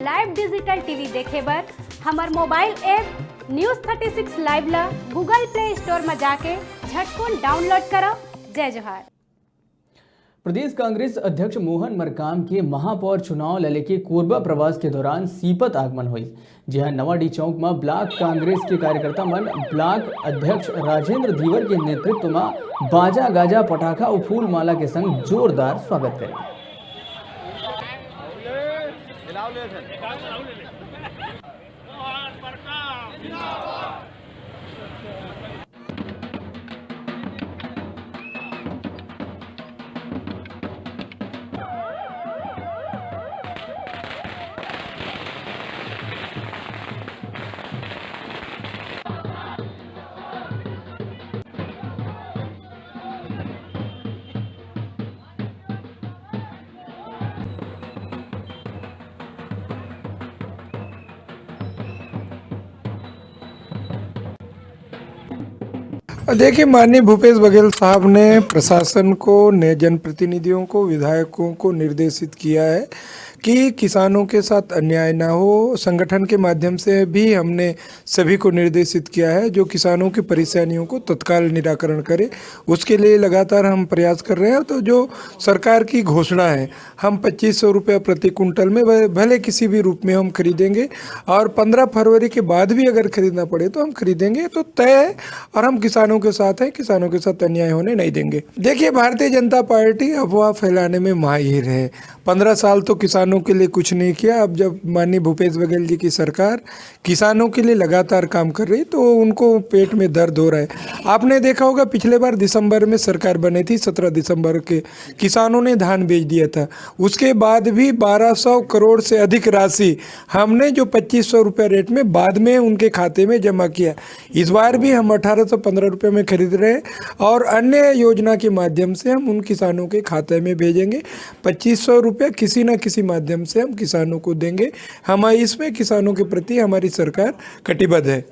Live digital TV देखे बर हमार मोबाइल ऐप न्यूज़ 36 लाइव ला गूगल प्ले स्टोर में जाके झटकुन डाउनलोड करो। जय जोहार। प्रदेश कांग्रेस अध्यक्ष मोहन मरकाम के महापौर चुनाव लड़े के कोरबा प्रवास के दौरान सीपत आगमन हुई, जहां नवाडी चौक में ब्लॉक कांग्रेस के कार्यकर्ता मन ब्लॉक अध्यक्ष राजेंद्र धीवर के नेतृत्व में बाजा गाजा पटाखा और फूल माला के संग जोरदार स्वागत करें। देखिए, माननीय भूपेश बघेल साहब ने प्रशासन को, नए जनप्रतिनिधियों को, विधायकों को निर्देशित किया है कि किसानों के साथ अन्याय ना हो। संगठन के माध्यम से भी हमने सभी को निर्देशित किया है जो किसानों की परेशानियों को तत्काल निराकरण करे, उसके लिए लगातार हम प्रयास कर रहे हैं। तो जो सरकार की घोषणा है, हम 2500 रुपये प्रति कुंटल में भले किसी भी रूप में हम खरीदेंगे और 15 फरवरी के बाद भी अगर खरीदना पड़े तो हम खरीदेंगे, तो तय है और हम किसानों के साथ हैं, किसानों के साथ अन्याय होने नहीं देंगे। देखिए, भारतीय जनता पार्टी अफवाह फैलाने में माहिर है। 15 साल तो किसानों के लिए कुछ नहीं किया। अब जब माननीय भूपेश बघेल जी की सरकार किसानों के लिए लगातार काम कर रही तो उनको पेट में दर्द हो रहा है। आपने देखा होगा, पिछले बार दिसंबर में सरकार बनी थी, 17 दिसंबर के किसानों ने धान बेच दिया था। उसके बाद भी 1200 करोड़ से अधिक राशि हमने जो 2500 रुपये रेट में बाद में उनके खाते में जमा किया। इस बार भी हम 1815 रुपये में खरीद रहे हैं और अन्य योजना के माध्यम से हम उन किसानों के खाते में भेजेंगे। 2500 रुपये किसी न किसी माध्यम से हम किसानों को देंगे। इसमें किसानों के प्रति हमारी सरकार कटिबद्ध है।